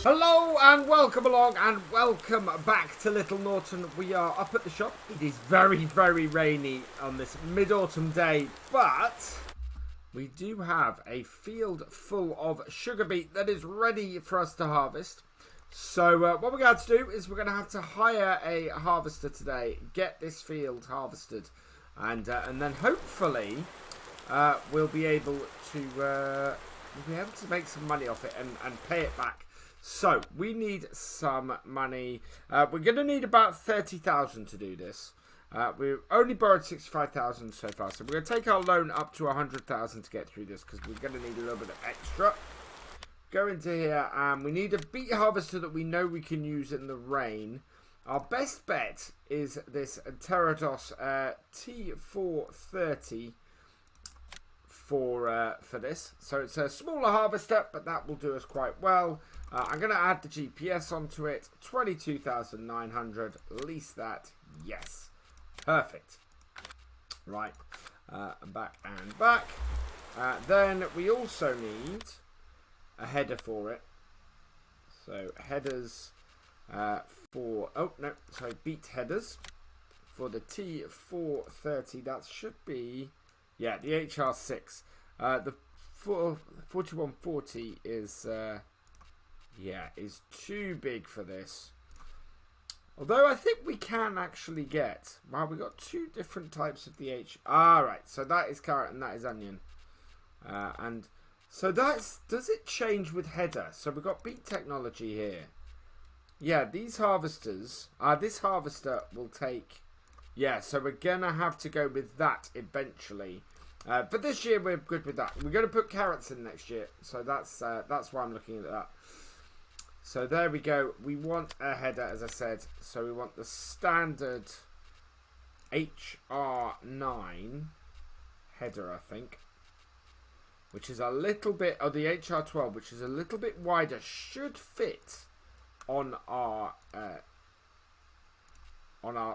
Hello and welcome along and welcome back to Little Norton. We are up at the shop. It is very, very rainy on this mid-autumn day, but we do have a field full of sugar beet that is ready for us to harvest. So what we're going to do is we're going to have to hire a harvester today, get this field harvested, and then hopefully we'll be able to make some money off it and pay it back. So, we need some money. We're going to need about 30,000 to do this. We've only borrowed 65,000 so far. So, we're going to take our loan up to 100,000 to get through this, because we're going to need a little bit of extra. Go into here, and we need a beet harvester that we know we can use in the rain. Our best bet is this Pterodos T430 for this. So, it's a smaller harvester, but that will do us quite well. I'm going to add the GPS onto it. 22,900. Lease that. Yes. Perfect. Right. Back and back. Then we also need a header for it. So headers for... Oh, no. Sorry. Beet headers. For the T430. That should be... Yeah, the HR6. The 4140 is... yeah, is too big for this. Although I think we can actually get... Well, we got two different types of the H. Right, so that is carrot and that is onion. And so that's... Does it change with header? So we've got beet technology here. Yeah, these harvesters... this harvester will take... Yeah, so we're going to have to go with that eventually. But this year we're good with that. We're going to put carrots in next year. So that's why I'm looking at that. So there we go. We want a header, as I said. So we want the standard HR9 header, I think. Which is a little bit... Oh, the HR12, which is a little bit wider. Should fit on our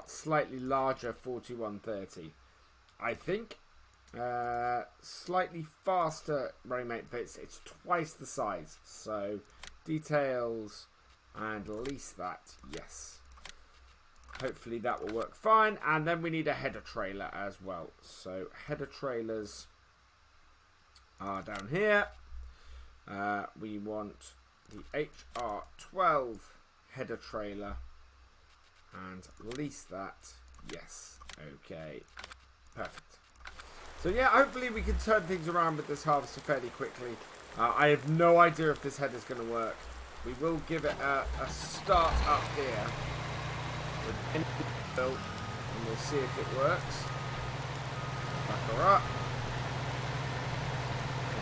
slightly larger 4130. I think. Slightly faster running mate fits. It's twice the size. So... Details and lease that. Yes. Hopefully that will work fine. And then we need a header trailer as well. So header trailers are down here. We want the HR12 header trailer and lease that. Yes. Okay. Perfect. So yeah, hopefully we can turn things around with this harvester fairly quickly. I have no idea if this header's going to work. We will give it a start up here. And we'll see if it works. Back her up.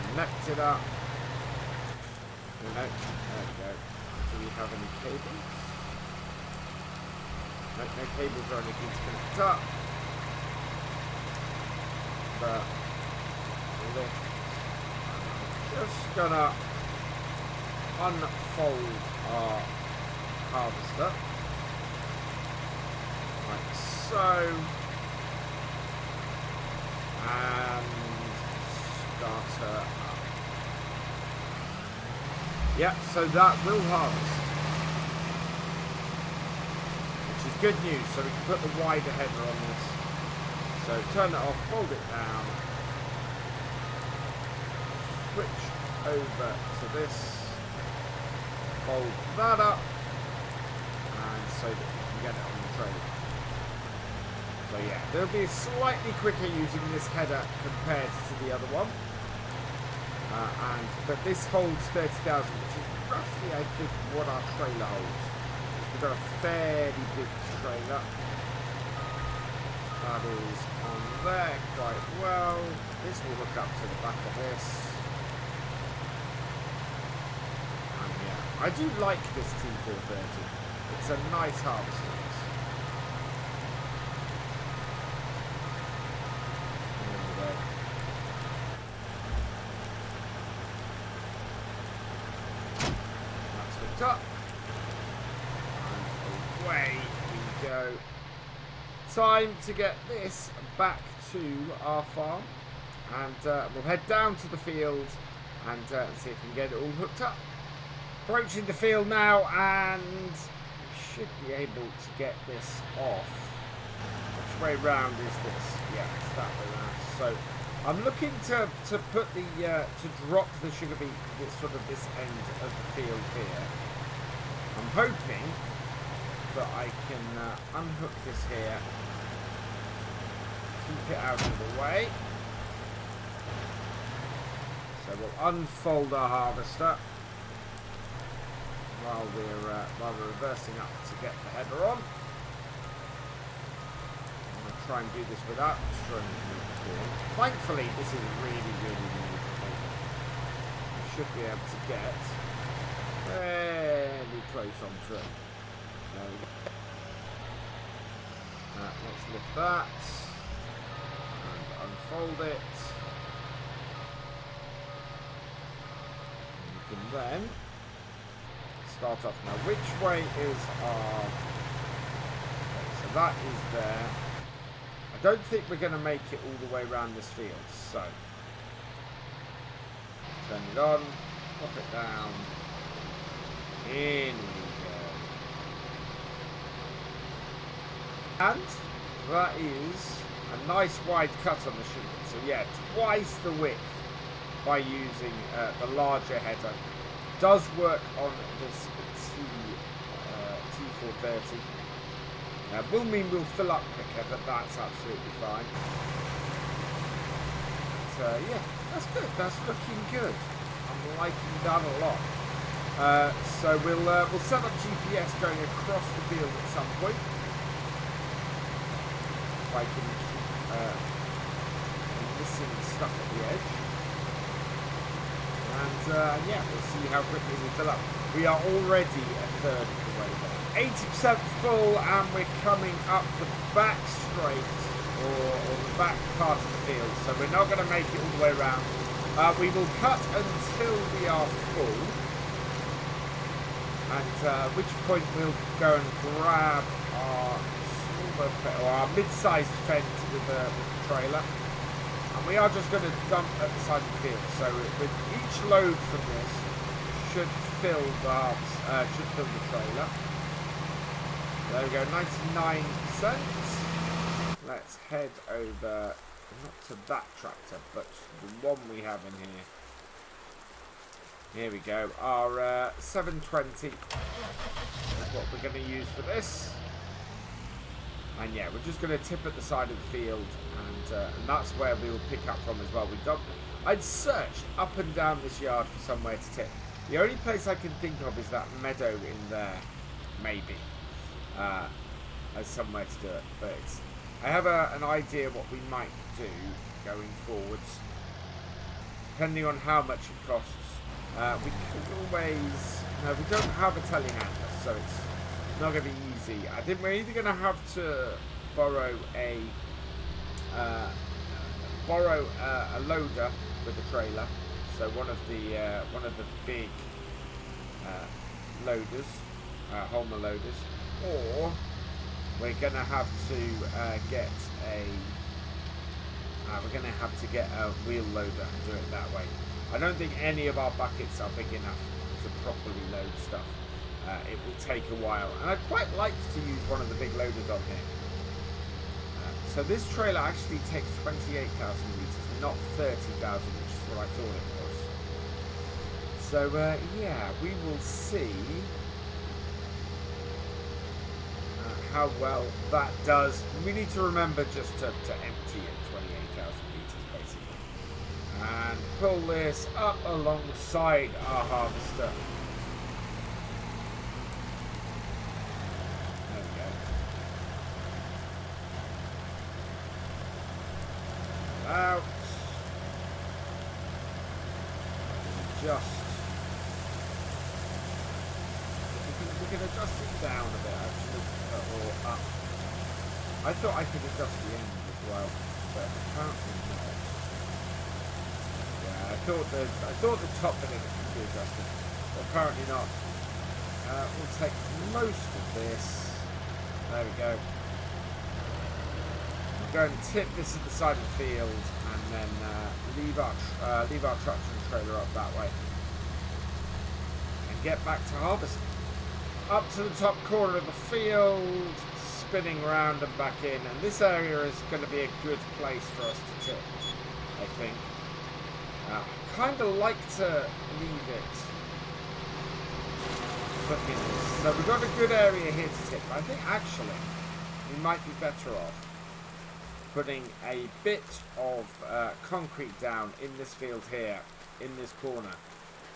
Connect it up. No, there we go. Do we have any cables? No cables or anything to connect up. But lift. Just gonna unfold our harvester like so, and start her up. Yep, so that will harvest, which is good news. So we can put the wider header on this. So turn it off, fold it down. Switch over to this, fold that up, and so that we can get it on the tray. So yeah, they'll be slightly quicker using this header compared to the other one. But this holds 30,000, which is roughly, I think, what our trailer holds. We've got a fairly big trailer. That is on there quite well. This will hook up to the back of this. I do like this T430. It's a nice harvester. There we go. That's hooked up. And away we go. Time to get this back to our farm. And we'll head down to the field and see if we can get it all hooked up. Approaching the field now, and we should be able to get this off. Which way round is this? Yeah, it's that way round. So I'm looking to put the to drop the sugar beet this sort of this end of the field here. I'm hoping that I can unhook this here, keep it out of the way. So we'll unfold our harvester while we're reversing up to get the header on. I'm going to try and do this without destroying the field. Thankfully, this is really difficult. I should be able to get fairly close onto it. There we go. Let's lift that and unfold it. And we can then start off now. Which way is our... Okay, so that is there. I don't think we're going to make it all the way around this field, so turn it on, pop it down, in we go. And that is a nice wide cut on the sugar. So yeah, twice the width by using the larger header. Does work on this T430. Will mean we'll fill up quicker, but that's absolutely fine. But, yeah, that's good. That's looking good. I'm liking that a lot. So we'll set up GPS going across the field at some point. If I can keep missing stuff at the edge. And yeah, we'll see how quickly we fill up. We are already a third of the way there. 80% full, and we're coming up the back straight, or the back part of the field. So we're not going to make it all the way around. We will cut until we are full. At which point we'll go and grab our smaller or our mid-sized fence with the trailer. And we are just going to dump at the side of the field. So with each load from this should fill the trailer. There we go, 99%. Let's head over, not to that tractor, but the one we have in here. Here we go, our 720. That's what we're going to use for this. And yeah, we're just going to tip at the side of the field, and that's where we will pick up from as well. I'd searched up and down this yard for somewhere to tip. The only place I can think of is that meadow in there, maybe, as somewhere to do it. But I have an idea what we might do going forwards, depending on how much it costs. We could always... No, we don't have a telehandler, so it's not going to be easy. I think we're either going to have to borrow a loader with a trailer, so one of the big loaders, Homer loaders, or we're going to have to get a wheel loader and do it that way. I don't think any of our buckets are big enough to properly load stuff. It will take a while, and I'd quite like to use one of the big loaders on here. So this trailer actually takes 28,000 litres, not 30,000, which is what I thought it was. So yeah, we will see how well that does. We need to remember just to empty it 28,000 litres basically, and pull this up alongside our harvester. Out. Just we can adjust it down a bit actually, or up. I thought I could adjust the end as well, but apparently not. Yeah, I thought the top bit of it could be adjusted, but apparently not. We'll take most of this. There we go. Go and tip this at the side of the field, and then leave our tractor and trailer up that way, and get back to harvesting. Up to the top corner of the field, spinning round and back in, and this area is going to be a good place for us to tip, I think. I kind of like to leave it looking this. So we've got a good area here to tip. I think actually we might be better off putting a bit of concrete down in this field here, in this corner,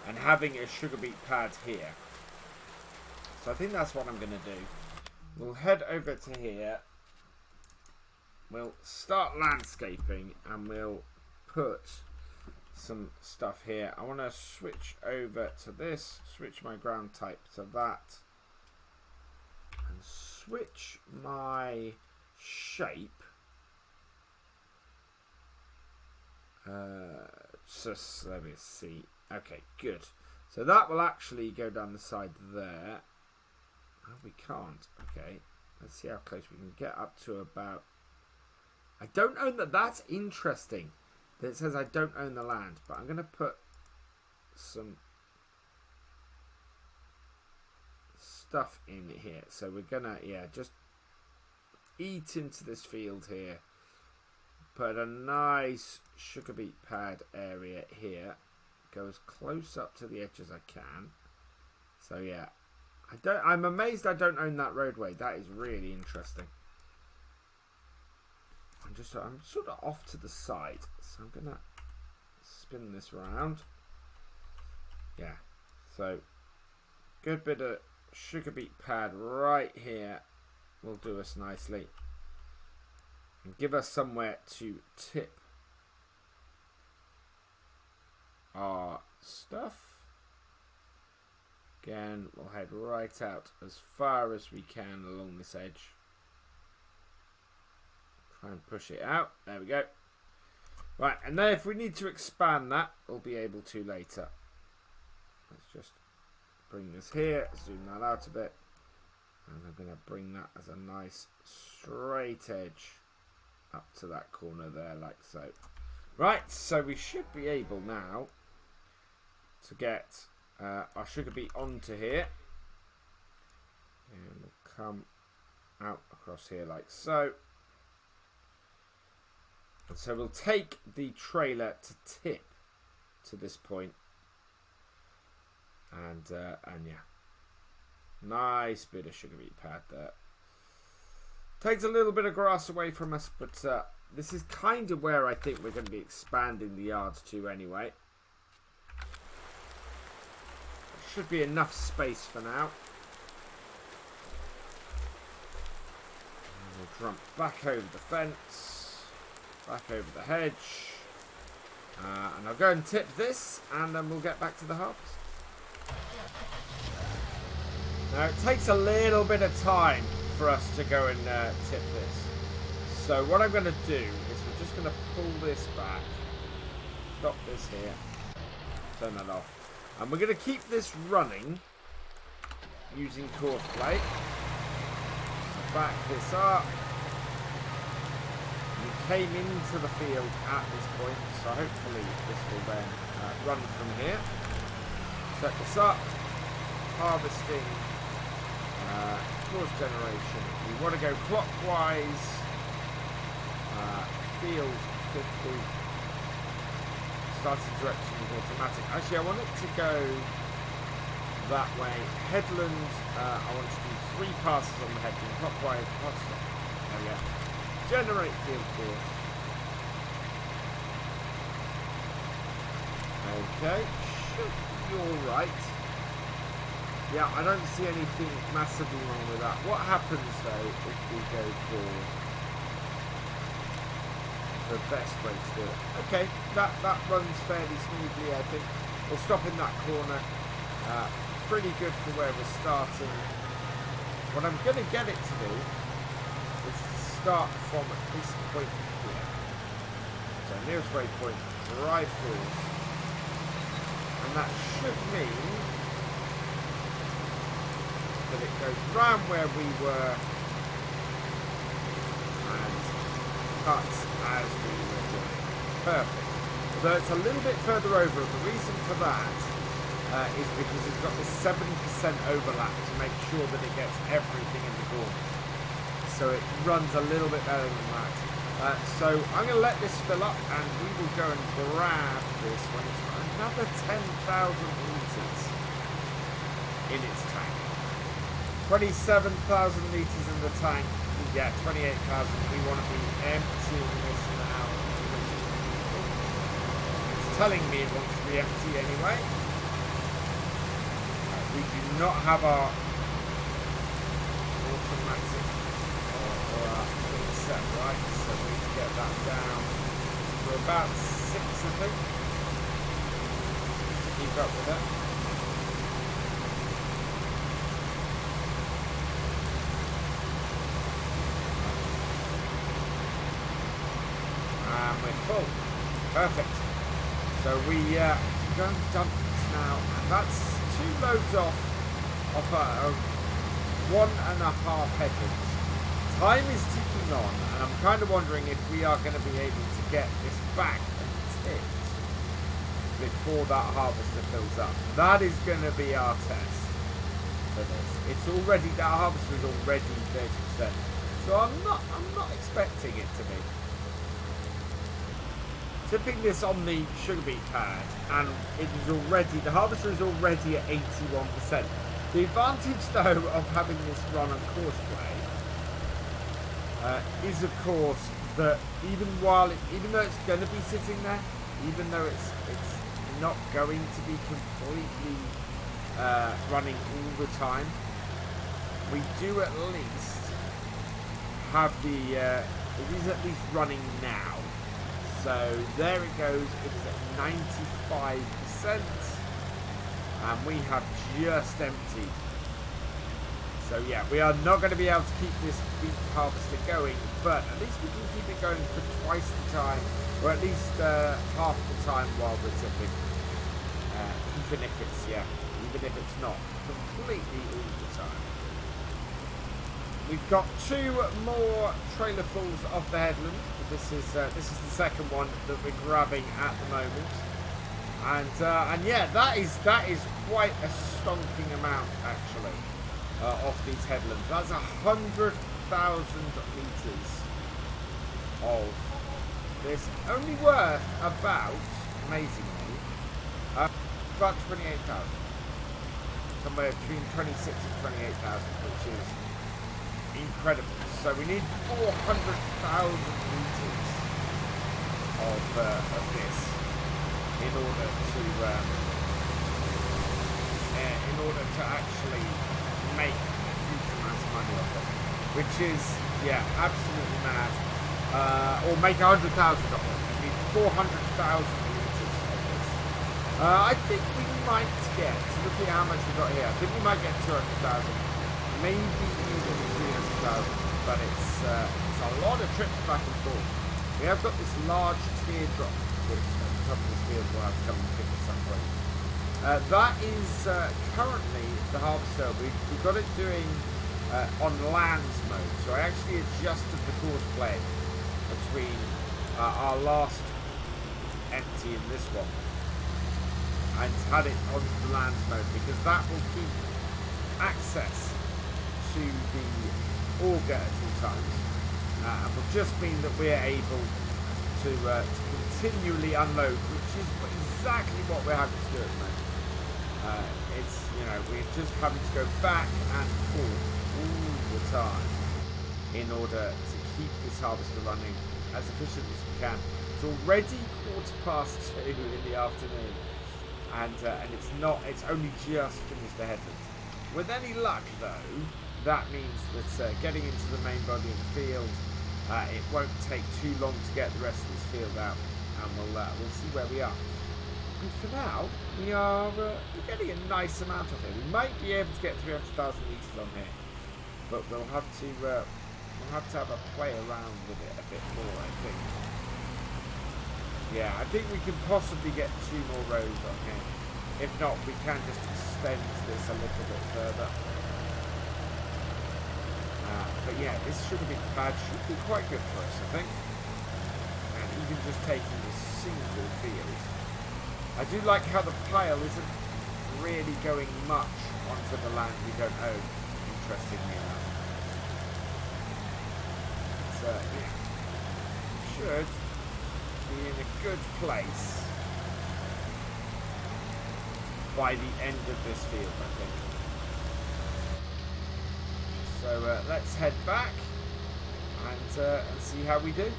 and having a sugar beet pad here. So I think that's what I'm going to do. We'll head over to here. We'll start landscaping and we'll put some stuff here. I want to switch over to this, switch my ground type to that, and switch my shape. Just let me see. Okay, good. So that will actually go down the side there. Oh, we can't. Okay, let's see how close we can get up to about. I don't own that. That's interesting that it says I don't own the land, but I'm going to put some stuff in here. So we're going to, yeah, just eat into this field here. Put a nice sugar beet pad area here. Go as close up to the edge as I can. So yeah, I'm amazed I don't own that roadway. That is really interesting. I'm sort of off to the side, so I'm gonna spin this round. Yeah, so good bit of sugar beet pad right here will do us nicely and give us somewhere to tip our stuff. Again, we'll head right out as far as we can along this edge. Try and push it out. There we go. Right, and then if we need to expand that, we'll be able to later. Let's just bring this here, zoom that out a bit, and I'm going to bring that as a nice straight edge up to that corner there, like so. Right, so we should be able now to get our sugar beet onto here, and we'll come out across here like so. And so we'll take the trailer to tip to this point, and yeah, nice bit of sugar beet pad there. Takes a little bit of grass away from us, but this is kind of where I think we're going to be expanding the yards to anyway. Should be enough space for now. And we'll jump back over the fence, back over the hedge, and I'll go and tip this, and then we'll get back to the harvest. Now it takes a little bit of time for us to go and tip this. So what I'm going to do is we're just going to pull this back, stop this here, turn that off. And we're going to keep this running using coarse plate. Back this up. We came into the field at this point, so hopefully this will then run from here. Set this up. Harvesting. Coarse generation. We want to go clockwise. Field 50. Starting direction is automatic. Actually, I want it to go that way. Headland, I want to do 3 passes on the headland. Clockwise, there we go. Generate field course. Okay, should be alright. Yeah, I don't see anything massively wrong with that. What happens though if we go for the best way to do it? Okay, that runs fairly smoothly, I think. We'll stop in that corner. Pretty good for where we're starting. What I'm going to get it to do is start from this point here. So nearest waypoint, drive forward. And that should mean that it goes round where we were and cuts as we were doing. Perfect. Although it's a little bit further over, the reason for that is because it's got this 70% overlap to make sure that it gets everything in the corners. So it runs a little bit better than that. So I'm going to let this fill up, and we will go and grab this when it's got another 10,000 litres in its tank. 27,000 litres in the tank. Yeah, 28,000. We want to be emptying this now. It's telling me it wants to be empty anyway. We do not have our automatic or our thing set right, so we need to get that down to about 6, I think, to keep up with it. And we're full. Perfect. So we go and dump this now, and that's 2 loads off 1.5 headlands. Time is ticking on, and I'm kind of wondering if we are going to be able to get this back and tipped before that harvester fills up. That is going to be our test for this. It's already, that harvester is already 30%, so I'm not expecting it to be. Tipping this on the sugar beet pad, and it is already, the harvester is already at 81%. The advantage, though, of having this run on courseplay is, of course, that even though it's going to be sitting there, even though it's not going to be completely running all the time, we do at least have the it is at least running now. So there it goes. It is at 95%. And we have just emptied. So yeah, we are not going to be able to keep this beet harvester going, but at least we can keep it going for twice the time, or at least half the time while we're tipping. Even if it's not completely all the time. We've got 2 more trailerfuls of the headland. This is the second one that we're grabbing at the moment. And yeah, that is quite a stonking amount actually of these headlands. That's 100,000 litres of this, only worth about, amazingly, about 28,000. Somewhere between 26 and 28,000, which is incredible. So we need 400,000 litres of this in order to actually make a huge amount of money off it, which is, yeah, absolutely mad. Or make 100,000 off it. We need 400,000 litres of this. I think we might get, looking at how much we got here, I think we might get 200,000, maybe even 300,000, but it's a lot of trips back and forth. We have got this large teardrop, which at the top of this field we'll have to come and pick at some point. That is currently the harvester. We've got it doing on lands mode, so I actually adjusted the course play between our last empty and this one, and had it on the lands mode because that will keep access to the auger at all times, and will just mean that we're able to continually unload, which is exactly what we're having to do at the moment. It's, you know, we're just having to go back and forth all the time in order to keep this harvester running as efficiently as we can. It's already 2:15 in the afternoon, and it's only just finished the headland. With any luck, though, that means that getting into the main body of the field, it won't take too long to get the rest of this field out, and we'll see where we are. But for now, we are getting a nice amount of it. We might be able to get 300,000 litres on here, but we'll have to have a play around with it a bit more, I think. Yeah, I think we can possibly get 2 more rows on here. If not, we can just extend this a little bit further. But yeah, this sugar beet pad should be quite good for us, I think. And even just taking this single field. I do like how the pile isn't really going much onto the land we don't own, interestingly enough. So, yeah, should be in a good place by the end of this field, I think. So let's head back and see how we do.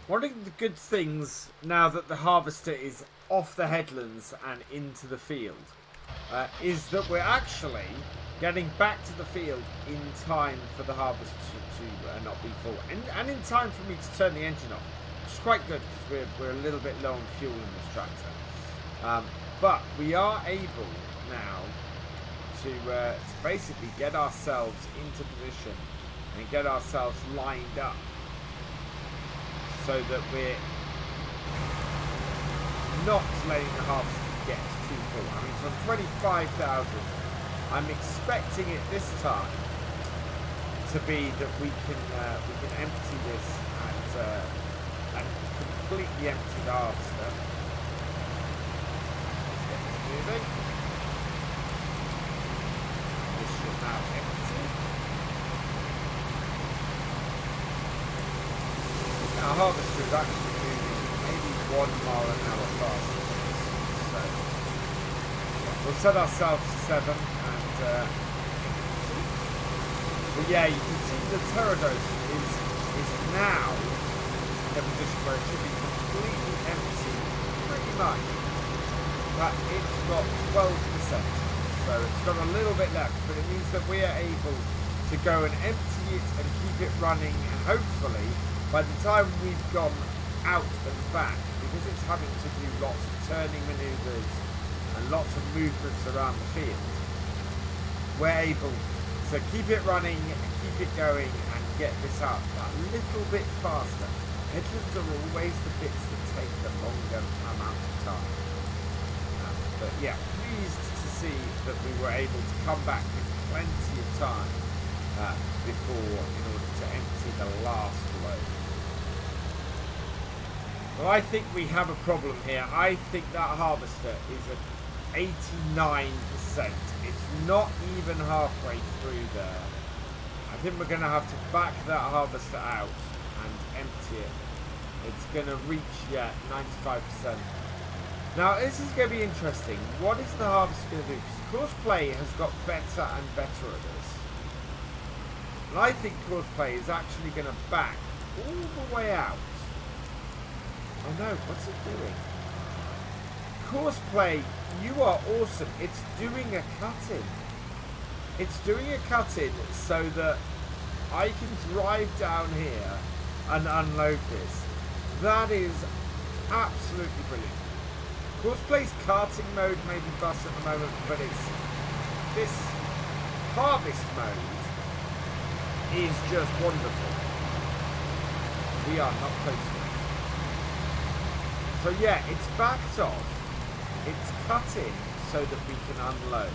One of the good things now that the harvester is off the headlands and into the field is that we're actually getting back to the field in time for the harvest to not be full, and in time for me to turn the engine off, which is quite good because we're a little bit low on fuel in this tractor. But we are able now to basically get ourselves into position and get ourselves lined up so that we're not letting the harvest get too full. I mean, from 25,000, I'm expecting it this time to be that we can empty this and completely empty the harvester. Let's get this moving. This should now empty. Our harvester is actually moving maybe 1 mile an hour faster. So we'll set ourselves to 7 and but yeah, you can see the Pterodactyl is now in a position where it should be completely empty, pretty much. But it's got 12%, so it's got a little bit left, but it means that we are able to go and empty it and keep it running, and hopefully by the time we've gone out and back, because it's having to do lots of turning manoeuvres and lots of movements around the field, we're able to keep it running, keep it going, and get this out a little bit faster. Headlands are always the bits that take the longer amount of time. But yeah, pleased to see that we were able to come back with plenty of time before in order to empty the last load. Well, I think we have a problem here. I think that harvester is at 89%. It's not even halfway through there. I think we're going to have to back that harvester out and empty it. It's going to reach, 95%. Now, this is going to be interesting. What is the harvester going to do? Because Courseplay has got better and better at this. And I think Courseplay is actually going to back all the way out. Oh no, what's it doing? Courseplay, you are awesome. It's doing a cut-in. It's doing a cut-in so that I can drive down here and unload this. That is absolutely brilliant. Courseplay's karting mode may be bust at the moment, but it's this harvest mode is just wonderful. We are not close enough. So yeah, it's backed off. It's cut in so that we can unload.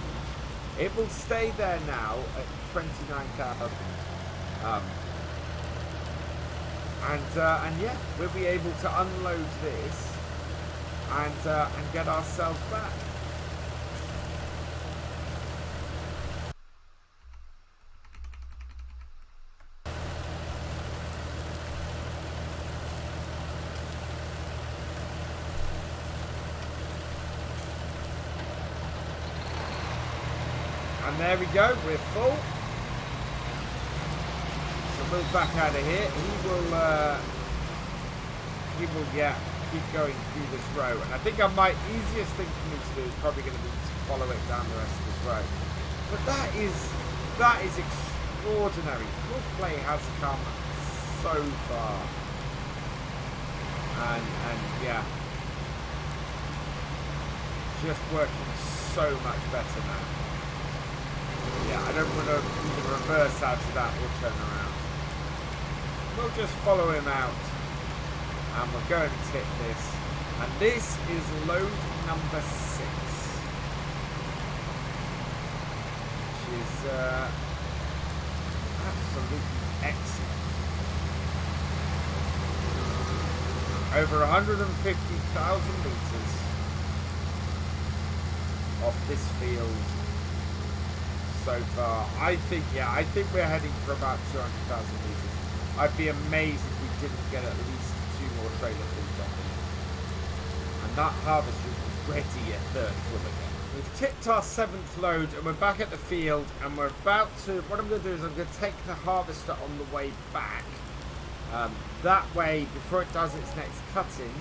It will stay there now at 29,000. And yeah, we'll be able to unload this and get ourselves back. And there we go, we're full. So we'll back out of here. He will keep going through this row. And I think my easiest thing for me to do is probably going to be to follow it down the rest of this row. But that is extraordinary. Courseplay has come so far. And yeah, just working so much better now. Yeah, I don't want to even reverse out of that or turn around. We'll just follow him out. And we're going to tip this. And this is load number 6. Which is absolutely excellent. Over 150,000 litres. of this field so far. I think we're heading for about 200,000 litres. I'd be amazed if we didn't get at least 2 more trailer fleets on it. And that harvester is ready a third full again. We've tipped our 7th load and we're back at the field, and we're about to, what I'm going to do is I'm going to take the harvester on the way back. That way, before it does its next cutting,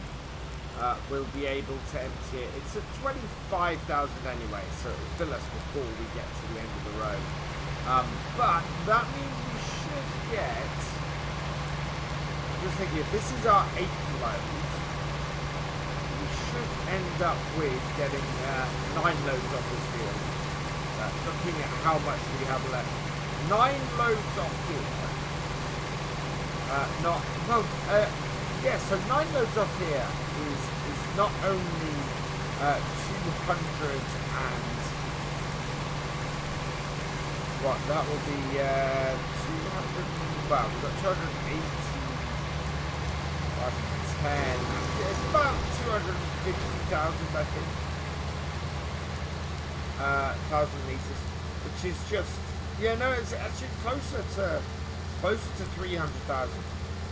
we'll be able to empty it. It's at 25,000 anyway, so it'll fill us before we get to the end of the road. But that means we should get, I'm just thinking, if this is our 8th load, we should end up with getting 9 loads off this field. Looking at how much we have left. 9 loads off here. So 9 loads off here is not only 200 and what, that will be 200, well, we've got 280 10, it's about 250,000 I think, 1,000 litres, which is just, it's actually closer to 300,000,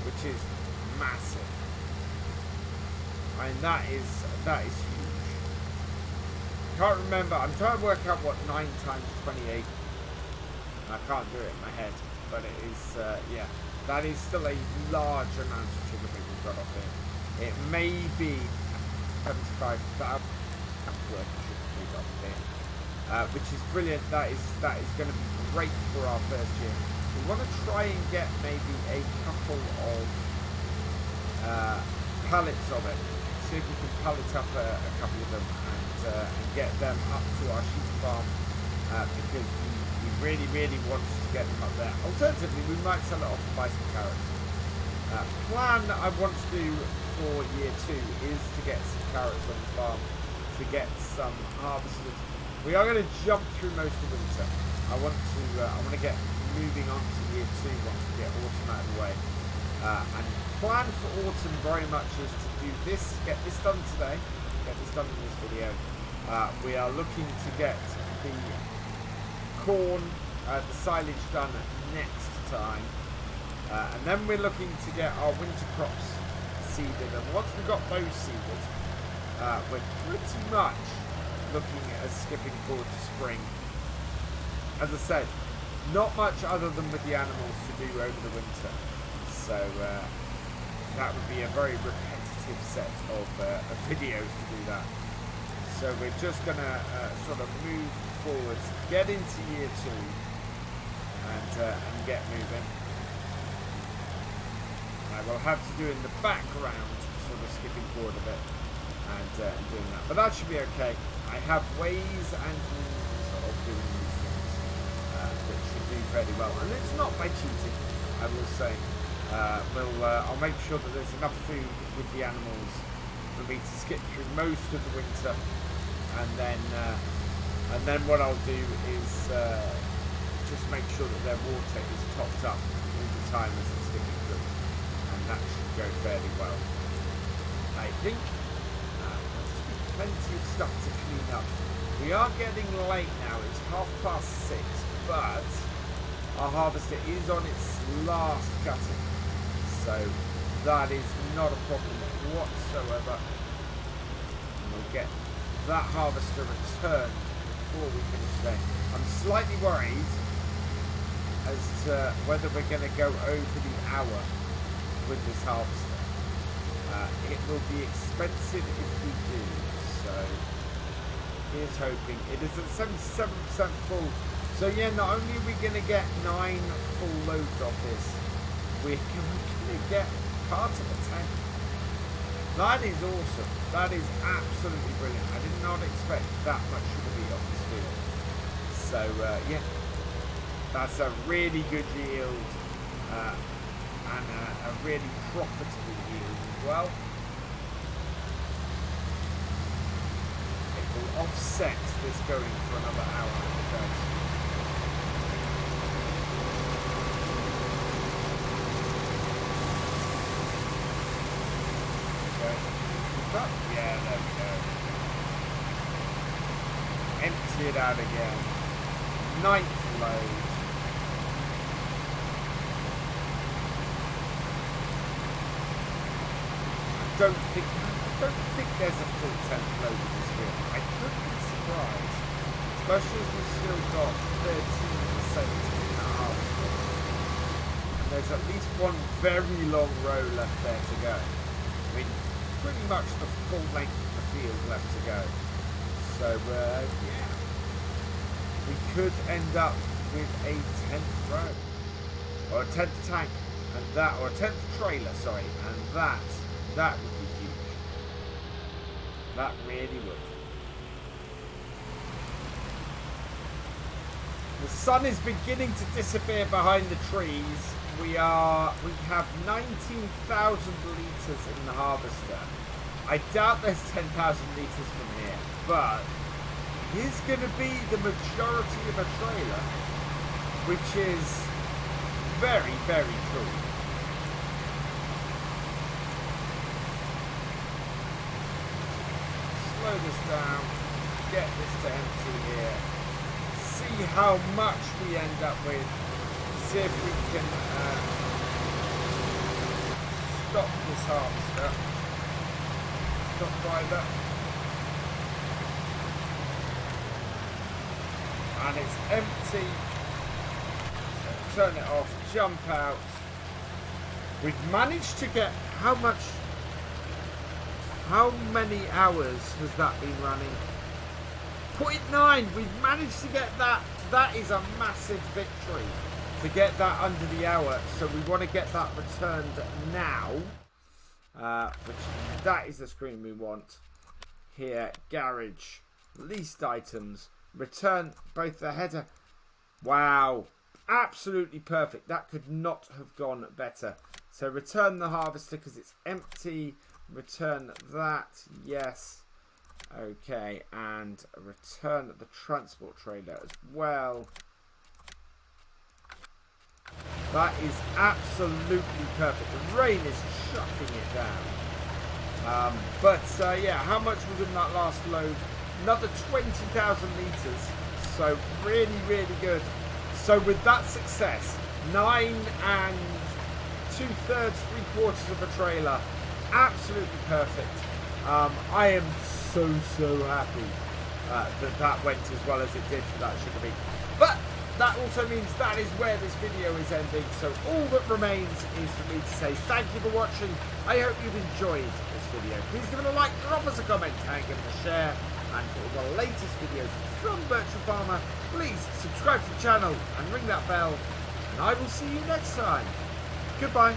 which is massive. I mean, that is huge. Can't remember. I'm trying to work out what 9 times 28. I can't do it in my head, but it is. That is still a large amount of sugar beet we've got off here. It may be 75,000 worth of sugar beet off here, which is brilliant. That is going to be great for our first year. We want to try and get maybe a couple of pallets of it. See if we can pallet up a couple of them and get them up to our sheep farm, because we really, really want to get them up there. Alternatively, we might sell it off and buy some carrots. Plan that I want to do for year 2 is to get some carrots on the farm, to get some harvesters. We are going to jump through most of winter. I want to get moving on to year 2 once we get autumn out of the way. And plan for autumn very much is to do this, get this done today, get this done in this video. We are looking to get the corn, the silage done next time. And then we're looking to get our winter crops seeded. And once we've got those seeded, we're pretty much looking at skipping forward to spring. As I said, not much other than with the animals to do over the winter. So that would be a very repetitive set of videos to do that. So we're just going to sort of move forward, get into year 2 and get moving. I will have to do in the background, sort of skipping forward a bit and doing that. But that should be okay. I have ways and means of doing these things that should do fairly well. And it's not by cheating, I will say. I'll make sure that there's enough food with the animals for me to skip through most of the winter, and then what I'll do is just make sure that their water is topped up all the time as it's skipping through, and that should go fairly well. I think there's plenty of stuff to clean up. We are getting late now. It's 6:30, but our harvester is on its last cutting. So that is not a problem whatsoever. And we'll get that harvester returned before we finish today. I'm slightly worried as to whether we're going to go over the hour with this harvester. It will be expensive if we do. So here's hoping. It is at 77% full. So yeah, not only are we going to get 9 full loads of this, we're going to get part of a tank. That is awesome. That is absolutely brilliant. I did not expect that much sugar beet off this field. So yeah, that's a really good yield and a really profitable yield as well. It will offset this going for another hour if it does. Yeah, there we go. empty it out again. 9th load. I don't think there's a full 10th load of this field. I could be surprised, especially as we've still got 13% in the harvest. And there's at least one very long row left there to go. I mean, pretty much the full length of the field left to go. So, yeah, we could end up with a 10th row, or a 10th tank, and that, or a 10th trailer, sorry, and that would be huge. That really would. The sun is beginning to disappear behind the trees. We have 19,000 litres in the harvester. I doubt there's 10,000 litres from here, but it is going to be the majority of a trailer, which is very, very cool. Slow this down, get this to empty here, see how much we end up with, see if we can stop this harvester. Stop driver. And it's empty. So turn it off, jump out. We've managed to get how many hours has that been running? 0.9. We've managed to get that. That is a massive victory to get that under the hour. So we want to get that returned now. Which that is the screen we want. Here, garage, leased items, return both the header. Wow, absolutely perfect. That could not have gone better. So return the harvester because it's empty. Return that, yes. Okay, and return the transport trailer as well. That is absolutely perfect. The rain is chucking it down. Yeah, how much was in that last load? Another 20,000 litres. So really, really good. So with that success, 9 and 2/3, 3/4 of a trailer. Absolutely perfect. I am so happy that went as well as it did for that sugar beet. But that also means that is where this video is ending. So all that remains is for me to say thank you for watching. I hope you've enjoyed this video. Please give it a like, drop us a comment, and give it a share. And for the latest videos from Virtual Farmer, please subscribe to the channel and ring that bell. And I will see you next time. Goodbye.